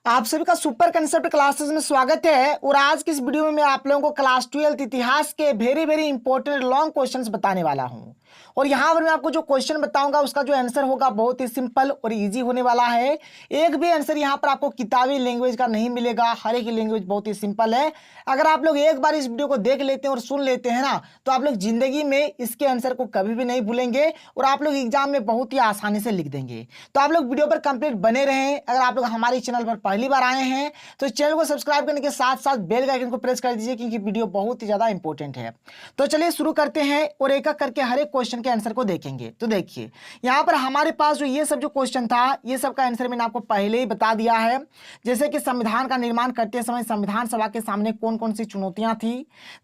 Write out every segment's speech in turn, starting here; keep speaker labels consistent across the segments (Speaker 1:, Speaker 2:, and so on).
Speaker 1: आप सभी का सुपर कंसेप्ट क्लासेस में स्वागत है। और आज की इस वीडियो में मैं आप लोगों को क्लास 12 इतिहास के very very important long questions बताने वाला हूं। और यहां पर मैं आपको जो क्वेश्चन बताऊंगा उसका जो आंसर होगा बहुत ही सिंपल और इजी होने वाला है। एक भी आंसर यहां पर आपको किताबी लैंग्वेज का नहीं मिलेगा, हर एक लैंग्वेज बहुत ही सिंपल है। अगर आप लोग एक बार इस वीडियो को देख लेते हैं और सुन लेते हैं ना, तो आप लोग जिंदगी में इसके आंसर को कभी भी नहीं भूलेंगे और आप लोग एग्जाम में बहुत ही आसानी से लिख देंगे। तो आप लोग वीडियो पर कंप्लीट बने रहें। अगर आप लोग हमारे चैनल पर पहली बार आए हैं तो चैनल को सब्सक्राइब करने के साथ साथ बेल का आइकन को प्रेस कर दीजिए, क्योंकि वीडियो बहुत ही ज्यादा इंपॉर्टेंट है। तो चलिए शुरू करते हैं और एक एक करके हर एक क्वेश्चन के आंसर को देखेंगे। तो देखिए यहाँ पर हमारे पास जो ये सब जो क्वेश्चन था, ये सब का आंसर मैंने आपको पहले ही बता दिया है। जैसे कि संविधान का निर्माण करते समय संविधान सभा के सामने कौन कौन सी चुनौतियां थी।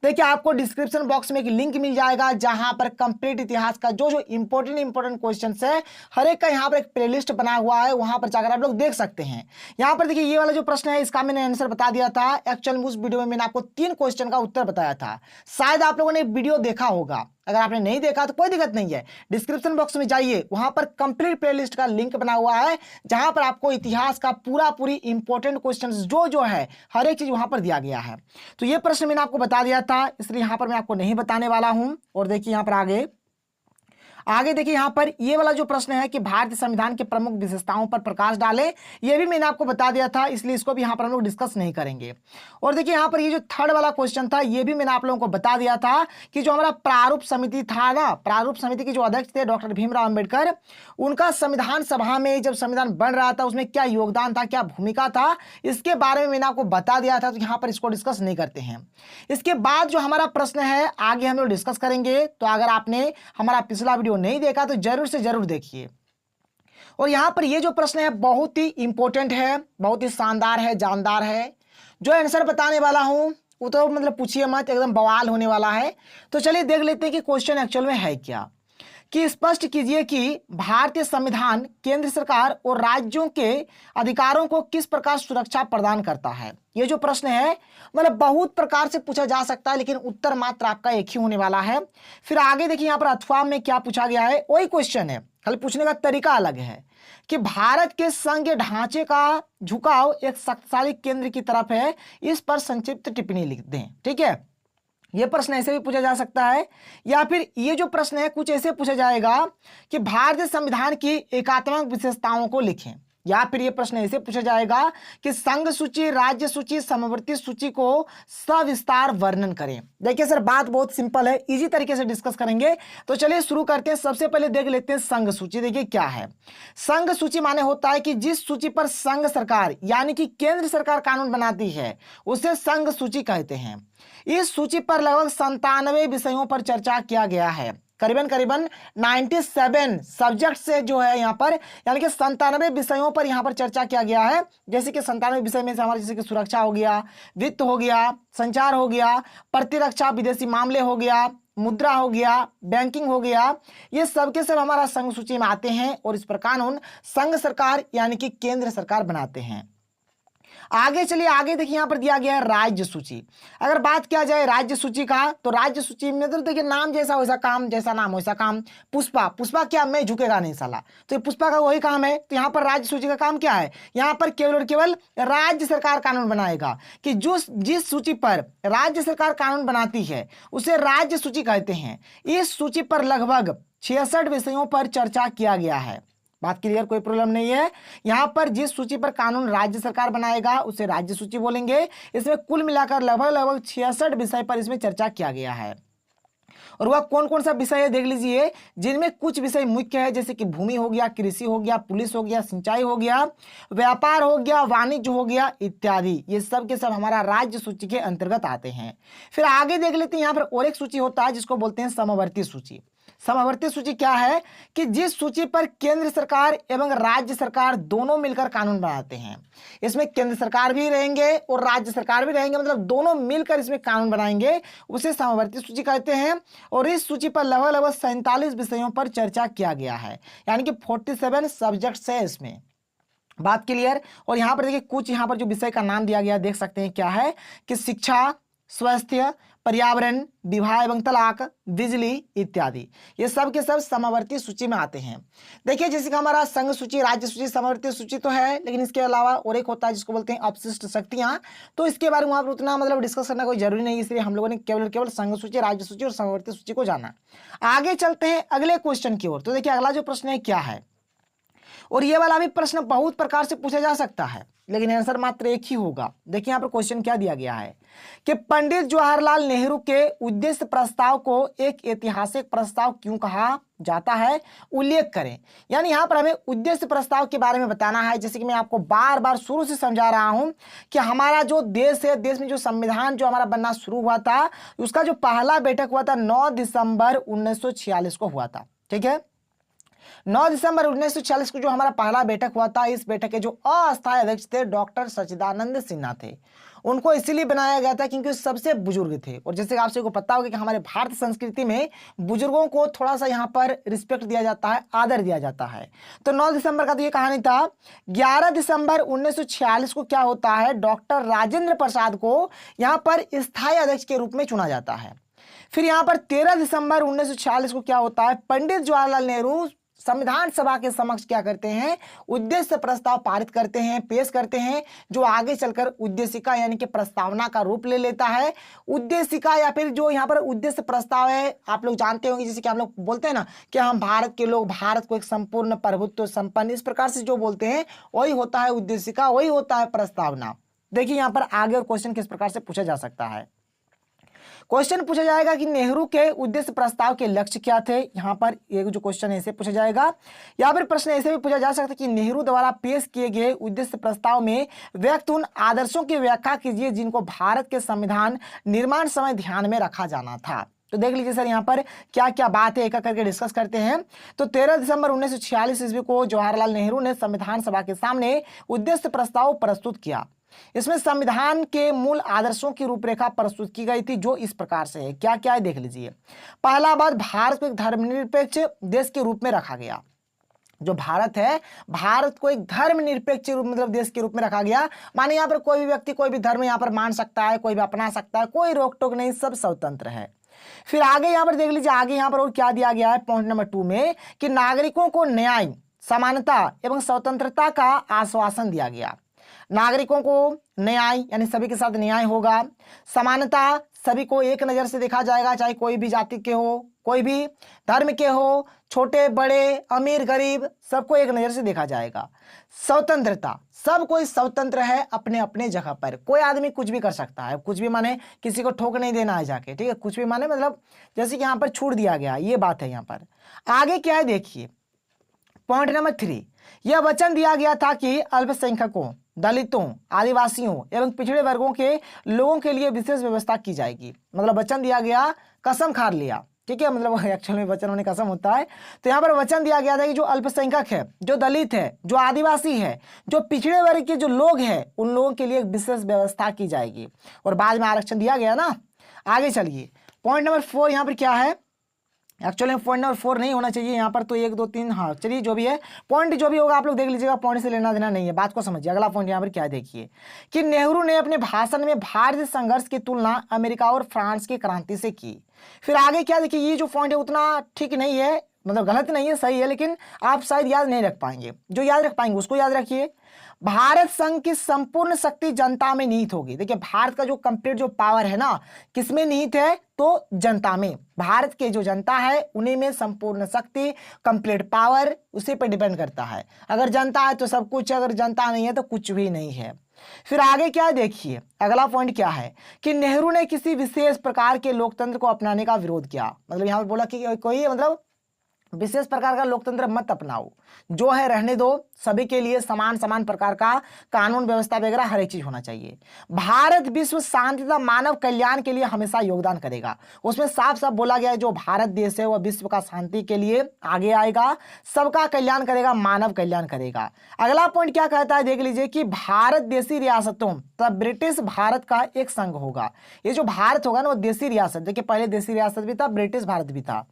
Speaker 1: देखिए आपको डिस्क्रिप्शन बॉक्स में एक लिंक मिल जाएगा जहां पर कंप्लीट इतिहास का जो जो इंपॉर्टेंट क्वेश्चन है हर एक का यहाँ पर एक प्लेलिस्ट बना हुआ है, वहां पर जाकर आप लोग देख सकते हैं। यहाँ पर देखिए ये वाला जो प्रश्न है इसका मैंने आंसर बता दिया था। एक्चुअल में उस वीडियो में मैंने आपको 3 क्वेश्चन का उत्तर बताया था। शायद आप लोगों ने वीडियो देखा होगा। अगर आपने नहीं देखा तो कोई दिक्कत नहीं है, डिस्क्रिप्शन बॉक्स में जाइए, वहां पर कंप्लीट प्लेलिस्ट का लिंक बना हुआ है जहां पर आपको इतिहास का पूरी इंपॉर्टेंट क्वेश्चन जो जो है हर एक चीज वहां पर दिया गया है। तो ये प्रश्न मैंने आपको बता दिया था, इसलिए यहां पर मैं आपको नहीं बताने वाला हूं। और देखिए यहां पर आगे आगे देखिए यहाँ पर ये वाला जो प्रश्न है कि भारतीय संविधान के प्रमुख विशेषताओं पर प्रकाश डाले, ये भी मैंने आपको बता दिया था, इसलिए इसको भी यहाँ पर हम लोग डिस्कस नहीं करेंगे। और देखिए यहाँ पर ये जो थर्ड वाला क्वेश्चन था ये भी मैंने आप लोगों को बता दिया था कि जो हमारा प्रारूप समिति था ना, प्रारूप समिति के जो अध्यक्ष थे डॉक्टर भीमराव अम्बेडकर, उनका संविधान सभा में जब संविधान बन रहा था उसमें क्या योगदान था, क्या भूमिका था, इसके बारे में मैंने आपको बता दिया था। तो यहाँ पर इसको डिस्कस नहीं करते हैं। इसके बाद जो हमारा प्रश्न है आगे हम लोग डिस्कस करेंगे। तो अगर आपने हमारा पिछला वीडियो नहीं देखा तो जरूर से जरूर देखिए। और यहां पर ये जो प्रश्न है बहुत ही इंपॉर्टेंट है, बहुत ही शानदार है, जानदार है। जो आंसर बताने वाला हूं वो तो मतलब पूछिए मत, एकदम बवाल होने वाला है। तो चलिए देख लेते हैं कि क्वेश्चन एक्चुअल में है क्या। कि स्पष्ट कीजिए कि भारतीय संविधान केंद्र सरकार और राज्यों के अधिकारों को किस प्रकार सुरक्षा प्रदान करता है। ये जो प्रश्न है मतलब बहुत प्रकार से पूछा जा सकता है, लेकिन उत्तर मात्र आपका एक ही होने वाला है। फिर आगे देखिए यहाँ पर अथवा में क्या पूछा गया है, वही क्वेश्चन है, खाली पूछने का तरीका अलग है कि भारत के संघीय ढांचे का झुकाव एक शक्तिशाली केंद्र की तरफ है, इस पर संक्षिप्त टिप्पणी लिख दें। ठीक है, यह प्रश्न ऐसे भी पूछा जा सकता है, या फिर ये जो प्रश्न है कुछ ऐसे पूछा जाएगा कि भारतीय संविधान की एकात्मक विशेषताओं को लिखें। या फिर ये प्रश्न ऐसे पूछा जाएगा कि संघ सूची, राज्य सूची, समवर्ती सूची को सविस्तार वर्णन करें। देखिए सर बात बहुत सिंपल है, इजी तरीके से डिस्कस करेंगे। तो चलिए शुरू करते हैं। सबसे पहले देख लेते हैं संघ सूची। देखिए क्या है संघ सूची, माने होता है कि जिस सूची पर संघ सरकार यानी कि केंद्र सरकार कानून बनाती है उसे संघ सूची कहते हैं। इस सूची पर लगभग 97 विषयों पर चर्चा किया गया है। करीबन 97 सब्जेक्ट से जो है यहाँ पर यानी कि 97 विषयों पर यहाँ पर चर्चा किया गया है। जैसे कि 97 विषय में से हमारे जैसे कि सुरक्षा हो गया, वित्त हो गया, संचार हो गया, प्रतिरक्षा, विदेशी मामले हो गया, मुद्रा हो गया, बैंकिंग हो गया, ये सब के सब हमारा संघ सूची में आते हैं। और इस पर कानून संघ सरकार यानी कि केंद्र सरकार बनाते हैं। आगे चलिए, आगे देखिए यहाँ पर दिया गया है राज्य सूची। अगर बात किया जाए राज्य सूची का तो राज्य सूची में तो देखिए नाम जैसा वैसा काम, जैसा नाम वैसा काम। पुष्पा, पुष्पा क्या, मैं झुकेगा नहीं साला, तो ये पुष्पा का वही काम है। तो यहाँ पर राज्य सूची का काम क्या है, यहाँ पर केवल और केवल राज्य सरकार कानून बनाएगा कि जो जिस सूची पर राज्य सरकार कानून बनाती है उसे राज्य सूची कहते हैं। इस सूची पर लगभग 66 विषयों पर चर्चा किया गया है। बात क्लियर, कोई प्रॉब्लम नहीं है। यहां पर जिस सूची पर कानून राज्य सरकार बनाएगा उसे राज्य सूची बोलेंगे। इसमें कुल मिलाकर लगभग 66 विषय पर इसमें चर्चा किया गया है। और वह कौन कौन सा विषय है देख लीजिए, जिनमें कुछ विषय मुख्य है जैसे कि भूमि हो गया, कृषि हो गया, पुलिस हो गया, सिंचाई हो गया, व्यापार हो गया, वाणिज्य हो गया इत्यादि। ये सब के सब हमारा राज्य सूची के अंतर्गत आते हैं। फिर आगे देख लेते हैं, यहाँ पर और एक सूची होता है जिसको बोलते हैं समवर्ती सूची। समवर्ती सूची क्या है कि जिस सूची पर केंद्र सरकार एवं राज्य सरकार दोनों मिलकर कानून बनाते हैं। इसमें केंद्र सरकार भी रहेंगे और राज्य सरकार भी रहेंगे, मतलब दोनों मिलकर इसमें कानून बनाएंगे, उसे समवर्ती सूची कहते हैं। और इस सूची पर लगभग 47 विषयों पर चर्चा किया गया है, यानी कि 47 सब्जेक्ट्स है इसमें। बात क्लियर। और यहाँ पर देखिए कुछ यहाँ पर जो विषय का नाम दिया गया देख सकते हैं क्या है कि शिक्षा, स्वास्थ्य, पर्यावरण, विवाह एवं तलाक, बिजली इत्यादि, ये सब के सब समवर्ती सूची में आते हैं। देखिए जैसे कि हमारा संघ सूची, राज्य सूची, समवर्ती सूची तो है, लेकिन इसके अलावा और एक होता है जिसको बोलते हैं अपशिष्ट शक्तियां। तो इसके बारे में वहां पर उतना मतलब डिस्कस करना कोई जरूरी नहीं, इसलिए हम लोगों ने केवल संघ सूची, राज्य सूची और समवर्ती सूची को जाना। आगे चलते हैं अगले क्वेश्चन की ओर। तो देखिए अगला जो प्रश्न है क्या है, और ये वाला भी प्रश्न बहुत प्रकार से पूछा जा सकता है, लेकिन आंसर मात्र एक ही होगा। देखिए यहाँ पर क्वेश्चन क्या दिया गया है कि पंडित जवाहरलाल नेहरू के उद्देश्य प्रस्ताव को एक ऐतिहासिक प्रस्ताव क्यों कहा जाता है, उल्लेख करें। यानी यहाँ पर हमें उद्देश्य प्रस्ताव के बारे में बताना है। जैसे कि मैं आपको बार बार शुरू से समझा रहा हूं कि हमारा जो देश है, देश में जो संविधान जो हमारा बनना शुरू हुआ था, उसका जो पहला बैठक हुआ था 9 दिसंबर 1946 को हुआ था। ठीक है, 9 दिसंबर 1946 को जो हमारा पहला बैठक हुआ था, इस बैठक के जो अस्थायी अध्यक्ष थे डॉक्टर सच्चिदानंद सिन्हा थे। उनको इसीलिए बनाया गया था क्योंकि सबसे बुजुर्ग थे, और जैसे आपसे को पता होगा कि हमारे भारत संस्कृति में बुजुर्गों को थोड़ा सा यहाँ पर रिस्पेक्ट दिया जाता है, आदर दिया जाता है। तो 9 दिसंबर का तो ये कहानी था। 11 दिसंबर 1946 को क्या होता है, डॉक्टर राजेंद्र प्रसाद को यहाँ पर स्थायी अध्यक्ष के रूप में चुना जाता है। फिर यहाँ पर 13 दिसंबर 1946 को क्या होता है, पंडित जवाहरलाल नेहरू संविधान सभा के समक्ष क्या करते हैं, उद्देश्य प्रस्ताव पारित करते हैं, पेश करते हैं, जो आगे चलकर उद्देशिका यानी कि प्रस्तावना का रूप ले लेता है। उद्देशिका या फिर जो यहाँ पर उद्देश्य प्रस्ताव है, आप लोग जानते होंगे, जैसे कि हम लोग बोलते हैं ना कि हम भारत के लोग भारत को एक संपूर्ण प्रभुत्व संपन्न, इस प्रकार से जो बोलते हैं वही होता है उद्देशिका, वही होता है प्रस्तावना। देखिए यहाँ पर आगे और क्वेश्चन किस प्रकार से पूछा जा सकता है। क्वेश्चन पूछा जाएगा कि नेहरू के उद्देश्य प्रस्ताव के लक्ष्य क्या थे। यहाँ पर एक जो क्वेश्चन ऐसे पूछा जाएगा, या फिर प्रश्न ऐसे भी पूछा जा सकता है कि नेहरू द्वारा पेश किए गए उद्देश्य प्रस्ताव में व्यक्त उन आदर्शों की व्याख्या कीजिए जिनको भारत के संविधान निर्माण समय ध्यान में रखा जाना था। तो देख लीजिए सर यहाँ पर क्या क्या बात है, एक एक करके डिस्कस करते हैं। तो 13 दिसंबर 1946 ईस्वी को जवाहरलाल नेहरू ने संविधान सभा के सामने उद्देश्य प्रस्ताव प्रस्तुत किया। इसमें संविधान के मूल आदर्शों की रूपरेखा प्रस्तुत की गई थी, जो इस प्रकार से है। क्या क्या है देख लीजिए। पहला बात, भारत को एक धर्मनिरपेक्ष देश के रूप में रखा गया। जो भारत है, भारत को एक धर्मनिरपेक्ष रूप मतलब देश के रूप में रखा गया। माने यहाँ पर कोई भी व्यक्ति कोई भी धर्म यहाँ पर मान सकता है, कोई भी अपना सकता है, कोई रोक टोक नहीं, सब स्वतंत्र है। फिर आगे यहाँ पर देख लीजिए, आगे यहाँ पर और क्या दिया गया है पॉइंट नंबर 2 में कि नागरिकों को न्याय, समानता एवं स्वतंत्रता का आश्वासन दिया गया। नागरिकों को न्याय यानी सभी के साथ न्याय होगा, समानता सभी को एक नजर से देखा जाएगा, चाहे कोई भी जाति के हो, कोई भी धर्म के हो, छोटे बड़े अमीर गरीब सबको एक नजर से देखा जाएगा। स्वतंत्रता, सब कोई स्वतंत्र है अपने अपने जगह पर, कोई आदमी कुछ भी कर सकता है, कुछ भी माने किसी को ठोक नहीं देना है जाके, ठीक है, कुछ भी माने मतलब जैसे कि यहाँ पर छूट दिया गया, ये बात है यहाँ पर। आगे क्या है देखिए, पॉइंट नंबर 3, यह वचन दिया गया था कि अल्पसंख्यकों, दलितों, आदिवासियों एवं पिछड़े वर्गों के लोगों के लिए विशेष व्यवस्था की जाएगी। मतलब वचन दिया गया, कसम खा लिया, ठीक है, मतलब एक्चुअल में वचन होने कसम होता है। तो यहाँ पर वचन दिया गया था कि जो अल्पसंख्यक है, जो दलित है, जो आदिवासी है, जो पिछड़े वर्ग के जो लोग हैं, उन लोगों के लिए विशेष व्यवस्था की जाएगी। और बाद में आरक्षण दिया गया ना। आगे चलिए, पॉइंट नंबर 4 यहाँ पर क्या है, एक्चुअली पॉइंट नंबर 4 नहीं होना चाहिए यहाँ पर, तो 1 2 3, हाँ चलिए जो भी है पॉइंट जो भी होगा आप लोग देख लीजिएगा, पॉइंट से लेना देना नहीं है, बात को समझिए। अगला पॉइंट यहाँ पर क्या है देखिए कि नेहरू ने अपने भाषण में भारतीय संघर्ष की तुलना अमेरिका और फ्रांस की क्रांति से की। फिर आगे क्या देखिए, ये जो पॉइंट है उतना ठीक नहीं है, मतलब गलत नहीं है, सही है, लेकिन आप शायद याद नहीं रख पाएंगे। जो याद रख पाएंगे उसको याद रखिए। भारत संघ की संपूर्ण शक्ति जनता में निहित होगी। देखिए भारत का जो कंप्लीट जो पावर है ना, किसमें निहित है, तो जनता में। भारत के जो जनता है उन्हीं में संपूर्ण शक्ति, कंप्लीट पावर उसी पर डिपेंड करता है। अगर जनता है तो सब कुछ, अगर जनता नहीं है तो कुछ भी नहीं है। फिर आगे क्या देखिए, अगला पॉइंट क्या है कि नेहरू ने किसी विशेष प्रकार के लोकतंत्र को अपनाने का विरोध किया। मतलब यहाँ पर बोला कि कोई मतलब विशेष प्रकार का लोकतंत्र मत अपनाओ, जो है रहने दो, सभी के लिए समान समान प्रकार का कानून व्यवस्था वगैरह हर एक चीज होना चाहिए। भारत विश्व शांति तथा मानव कल्याण के लिए हमेशा योगदान करेगा। उसमें साफ साफ बोला गया है जो भारत देश है वह विश्व का शांति के लिए आगे आएगा, सबका कल्याण करेगा, मानव कल्याण करेगा। अगला पॉइंट क्या कहता है देख लीजिए कि भारत देशी रियासतों तथा ब्रिटिश भारत का एक संघ होगा। ये जो भारत होगा ना वो देशी रियासत, देखिए पहले देशी रियासत भी था, ब्रिटिश भारत भी था।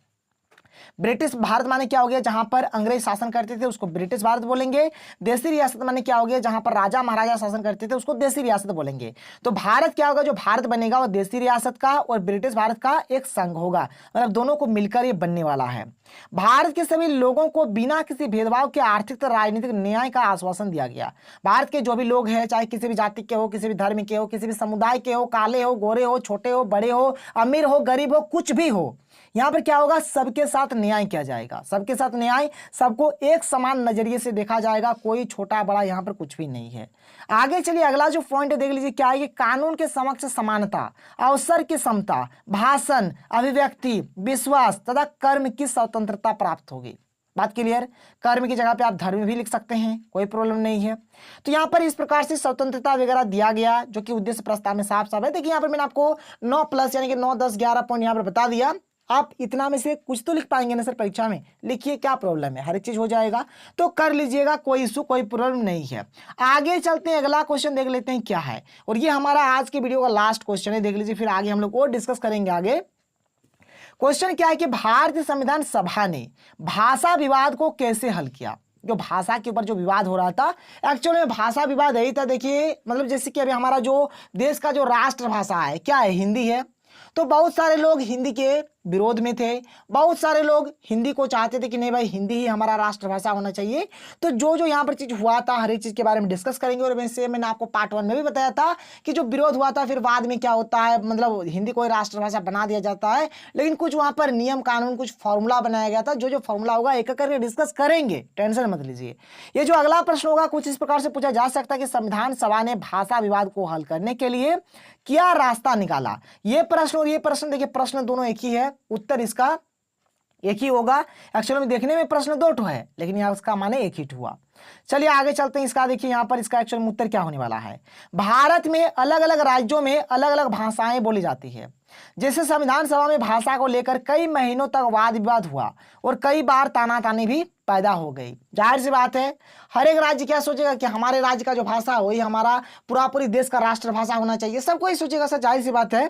Speaker 1: ब्रिटिश भारत माने क्या हो गया, जहां पर अंग्रेज शासन करते थे उसको ब्रिटिश भारत बोलेंगे। देसी रियासत माने क्या हो गया, जहां पर राजा महाराजा शासन करते थे उसको देसी रियासत बोलेंगे। तो भारत क्या होगा, जो भारत बनेगा वो देसी रियासत का और ब्रिटिश भारत का एक संघ होगा, मतलब दोनों को मिलकर ये बनने वाला है। भारत के सभी लोगों को बिना किसी भेदभाव के आर्थिक तथा राजनीतिक न्याय का आश्वासन दिया गया। भारत के जो भी लोग हैं, चाहे किसी भी जाति के हो, किसी भी धर्म के हो, किसी भी समुदाय के हो, काले हो, गोरे हो, छोटे हो, बड़े हो, अमीर हो, गरीब हो, कुछ भी हो, यहां पर क्या होगा, सबके साथ न्याय किया जाएगा। सबके साथ न्याय, सबको एक समान नजरिए से देखा जाएगा, कोई छोटा बड़ा यहां पर कुछ भी नहीं है। आगे चलिए अगला जो पॉइंट देख लीजिए क्या है, कि कानून के समक्ष समानता, अवसर की समता, भाषण, अभिव्यक्ति, विश्वास तथा कर्म की स्वतंत्रता प्राप्त होगी। बात क्लियर। कर्म की जगह पे आप धर्म भी लिख सकते हैं, कोई प्रॉब्लम नहीं है। तो यहाँ पर इस प्रकार से स्वतंत्रता वगैरह दिया गया, जो कि उद्देश्य प्रस्ताव में साफ साफ है। देखिए यहाँ पर मैंने आपको 9 प्लस यानी कि 9, 10, 11 पॉइंट यहाँ पर बता दिया। आप इतना में से कुछ तो लिख पाएंगे ना सर परीक्षा में, लिखिए, क्या प्रॉब्लम है, हर एक चीज हो जाएगा, तो कर लीजिएगा, कोई इशू, कोई प्रॉब्लम नहीं है। आगे चलते हैं, अगला क्वेश्चन देख लेते हैं क्या है, और ये हमारा आज के वीडियो का लास्ट क्वेश्चन है, देख लीजिए, फिर आगे हम लोग और डिस्कस करेंगे। आगे क्वेश्चन क्या है कि भारतीय संविधान सभा ने भाषा विवाद को कैसे हल किया। जो भाषा के ऊपर जो विवाद हो रहा था, एक्चुअली में भाषा विवाद यही था। देखिए मतलब जैसे कि अभी हमारा जो देश का जो राष्ट्रभाषा है क्या है, हिंदी है। तो बहुत सारे लोग हिंदी के विरोध में थे, बहुत सारे लोग हिंदी को चाहते थे कि नहीं भाई हिंदी ही हमारा राष्ट्रभाषा होना चाहिए। तो जो यहाँ पर चीज हुआ था, हर एक चीज के बारे में डिस्कस करेंगे। और वैसे मैंने आपको पार्ट 1 में भी बताया था कि जो विरोध हुआ था, फिर बाद में क्या होता है, मतलब हिंदी को राष्ट्रभाषा बना दिया जाता है, लेकिन कुछ वहां पर नियम कानून, कुछ फॉर्मूला बनाया गया था। जो फॉर्मूला होगा एक एक करके डिस्कस करेंगे, टेंशन मत लीजिए। ये जो अगला प्रश्न होगा कुछ इस प्रकार से पूछा जा सकता है कि संविधान सभा ने भाषा विवाद को हल करने के लिए क्या रास्ता निकाला। ये प्रश्न और ये प्रश्न, देखिए प्रश्न दोनों एक ही है, उत्तर इसका एक ही होगा। एक्चुअली में देखने में प्रश्न 2 ठो है, लेकिन यहाँ उसका माने एक ही हुआ। चलिए आगे चलते हैं। इसका देखिए यहाँ पर इसका एक्चुअल में उत्तर क्या होने वाला है। भारत में अलग अलग राज्यों में अलग अलग भाषाएं बोली जाती है। जैसे संविधान सभा में भाषा को लेकर कई महीनों तक वाद विवाद हुआ और कई बार तानातानी भी पैदा हो गई। जाहिर सी बात है, हर एक राज्य क्या सोचेगा कि हमारे राज्य का जो भाषा है वही हमारा पूरी देश का राष्ट्रभाषा होना चाहिए, सब कोई सोचेगा सर, जाहिर सी बात है।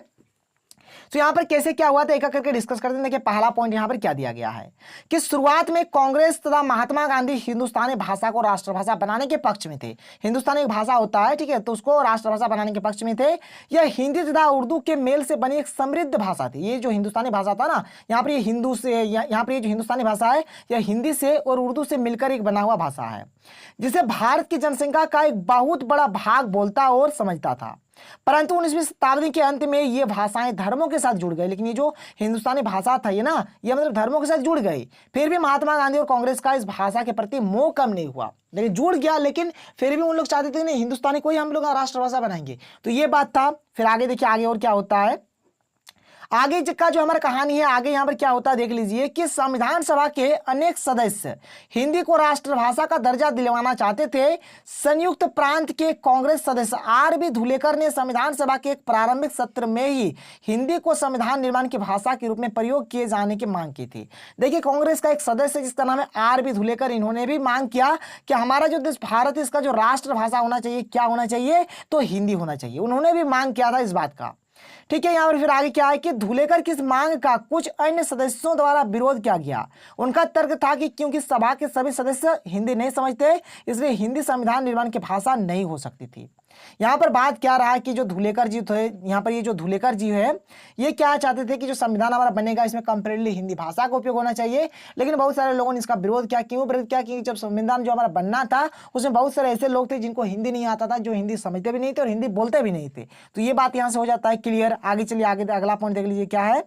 Speaker 1: तो यहां पर कैसे क्या हुआ था एक एक करके डिस्कस करते हैं। देखिए पहला पॉइंट यहां पर क्या दिया गया है कि शुरुआत में कांग्रेस तथा महात्मा गांधी हिंदुस्तानी भाषा को राष्ट्रभाषा बनाने के पक्ष में थे। हिंदुस्तानी एक भाषा होता है, ठीक है, तो उसको राष्ट्रभाषा बनाने के पक्ष में थे। यह हिंदी तथा उर्दू के मेल से बनी एक समृद्ध भाषा थी। ये जो हिंदुस्तानी भाषा था ना, यहाँ पर ये हिंदू से, यहाँ पर ये जो हिंदुस्तानी भाषा है यह हिंदी से और उर्दू से मिलकर एक बना हुआ भाषा है, जिसे भारत की जनसंख्या का एक बहुत बड़ा भाग बोलता और समझता था। परंतु 19वीं शताब्दी के अंत में ये भाषाएं धर्मों के साथ जुड़ गई। लेकिन ये जो हिंदुस्तानी भाषा था ये ना, ये मतलब धर्मों के साथ जुड़ गई। फिर भी महात्मा गांधी और कांग्रेस का इस भाषा के प्रति मोह कम नहीं हुआ, लेकिन जुड़ गया, लेकिन फिर भी उन लोग चाहते थे नहीं हिंदुस्तानी को ही हम लोग राष्ट्रभाषा बनाएंगे। तो ये बात था। फिर आगे देखिए आगे और क्या होता है। आगे का जो हमारा कहानी है, आगे यहाँ पर क्या होता है देख लीजिए कि संविधान सभा के अनेक सदस्य हिंदी को राष्ट्रभाषा का दर्जा दिलवाना चाहते थे। संयुक्त प्रांत के कांग्रेस सदस्य आर.बी. धुलेकर ने संविधान सभा के एक प्रारंभिक सत्र में ही हिंदी को संविधान निर्माण की भाषा के रूप में प्रयोग किए जाने की मांग की थी। देखिए कांग्रेस का एक सदस्य जिसका नाम है आर.बी. धुलेकर, इन्होंने भी मांग किया कि हमारा जो देश भारत है इसका जो राष्ट्रभाषा होना चाहिए, क्या होना चाहिए, तो हिंदी होना चाहिए। उन्होंने भी मांग किया था इस बात का, ठीक है। यहां पर फिर आगे क्या है कि धुलेकर की इस मांग का कुछ अन्य सदस्यों द्वारा विरोध किया गया। उनका तर्क था कि क्योंकि सभा के सभी सदस्य हिंदी नहीं समझते, इसलिए हिंदी संविधान निर्माण की भाषा नहीं हो सकती थी। यहां पर बात क्या रहा है कि जो धुलेकर जी थे, यहां पर ये जो धुलेकर जी है ये क्या चाहते थे कि जो संविधान हमारा बनेगा इसमें कंपेरेटिवली हिंदी भाषा का उपयोग होना चाहिए। लेकिन बहुत सारे लोगों ने इसका विरोध किया। क्यों विरोध किया? कि जब संविधान जो हमारा बनना था उसमें बहुत सारे ऐसे लोग थे जिनको हिंदी नहीं आता था, जो हिंदी समझते भी नहीं थे और हिंदी बोलते भी नहीं थे। तो ये बात यहां से हो जाता है क्लियर। आगे चलिए, आगे अगला पॉइंट देख लीजिए क्या है।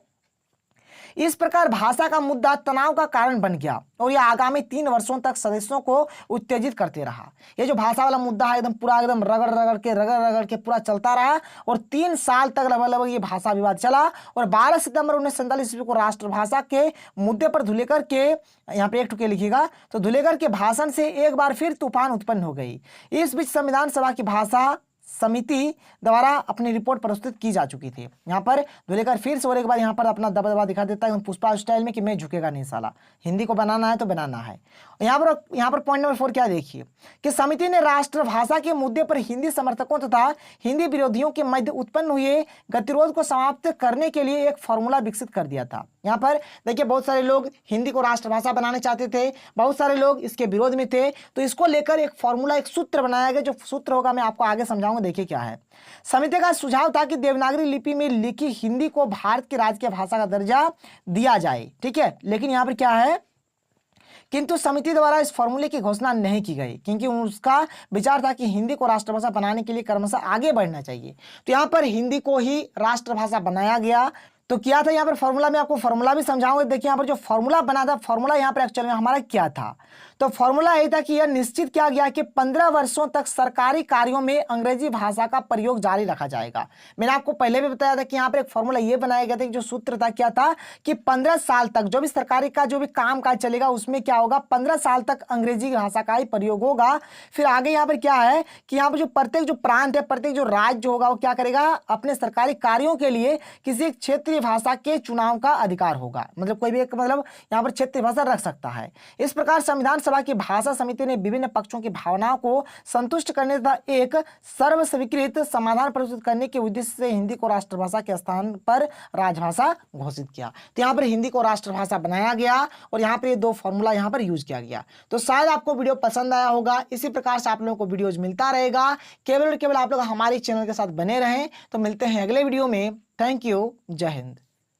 Speaker 1: इस प्रकार भाषा का मुद्दा तनाव का कारण बन गया और यह आगामी 3 वर्षों तक सदस्यों को उत्तेजित करते रहा। ये जो भाषा वाला मुद्दा है एकदम पूरा एकदम रगड़ के पूरा चलता रहा और 3 साल तक लगभग ये भाषा विवाद चला। और 12 सितंबर 1947 ईस्वी को राष्ट्रभाषा के मुद्दे पर धुलेकर के, यहाँ पे एक टुके लिखिएगा, तो धुलेकर के भाषण से एक बार फिर तूफान उत्पन्न हो गई। इस बीच संविधान सभा की भाषा समिति द्वारा अपनी रिपोर्ट प्रस्तुत की जा चुकी थी। यहाँ पर धुलेकर फिर से और एक बार यहाँ पर अपना दबदबा दिखा देता है पुष्पा स्टाइल में कि मैं झुकेगा नहीं साला, हिंदी को बनाना है तो बनाना है। यहाँ पर पॉइंट नंबर 4 क्या देखिए कि समिति ने राष्ट्रभाषा के मुद्दे पर हिंदी समर्थकों तथा हिंदी विरोधियों के मध्य उत्पन्न हुए गतिरोध को समाप्त करने के लिए एक फॉर्मूला विकसित कर दिया था। यहाँ पर देखिए बहुत सारे लोग हिंदी को राष्ट्रभाषा बनाना चाहते थे, बहुत सारे लोग इसके विरोध में थे, तो इसको लेकर एक फॉर्मूला, एक सूत्र बनाया गया। जो सूत्र होगा मैं आपको आगे समझाऊंगा। देखिए क्या है। समिति का सुझाव था कि देवनागरी लिपि में लिखी हिंदी को भारत की राजकीय भाषा का दर्जा दिया जाए, ठीक है। लेकिन यहाँ पर क्या है, किंतु समिति द्वारा इस फॉर्मूले की घोषणा नहीं की गई, क्योंकि उसका विचार था कि हिंदी को राष्ट्रभाषा बनाने के लिए क्रमशः आगे बढ़ना चाहिए। तो यहाँ पर हिंदी को ही राष्ट्रभाषा बनाया गया। तो क्या था यहाँ पर फॉर्मूला में, आपको फॉर्मूला भी समझाऊंगा। देखिए यहाँ पर जो फॉर्मूला बना था, फॉर्मूला यहाँ पर एक्चुअल में हमारा क्या था, तो फॉर्मूला यही था कि यह निश्चित किया गया कि 15 वर्षों तक सरकारी कार्यों में अंग्रेजी भाषा का प्रयोग जारी रखा जाएगा। मैंने आपको पहले भी बताया था कि यहाँ पर एक फॉर्मूला ये बनाया गया था कि जो सूत्र था क्या था कि 15 साल तक जो भी सरकारी का जो भी काम काज चलेगा उसमें क्या होगा, 15 साल तक अंग्रेजी भाषा का ही प्रयोग होगा। फिर आगे यहाँ पर क्या है कि यहाँ पर जो प्रत्येक जो प्रांत है, प्रत्येक जो राज्य होगा वो क्या करेगा, अपने सरकारी कार्यों के लिए किसी एक क्षेत्रीय भाषा के चुनाव का अधिकार होगा। मतलब कोई भी एक मतलब यहाँ पर क्षेत्रीय भाषा रख सकता है। इस प्रकार संविधान सभा की भाषा समिति ने विभिन्न पक्षों की भावनाओं को संतुष्ट करने तथा एक सर्वस्वीकृत समाधान प्रस्तुत करने के उद्देश्य से हिंदी को राष्ट्रभाषा के स्थान पर राजभाषा घोषित किया। तो यहाँ पर हिंदी को राष्ट्रभाषा बनाया गया और यहाँ पर ये 2 फॉर्मूला यहाँ पर यूज किया गया। तो शायद आपको वीडियो पसंद आया होगा। इसी प्रकार से आप लोगों को वीडियोज मिलता रहेगा। केवल और केवल आप लोग हमारे चैनल के साथ बने रहें। तो मिलते हैं अगले वीडियो में। Thank you. जय हिंद।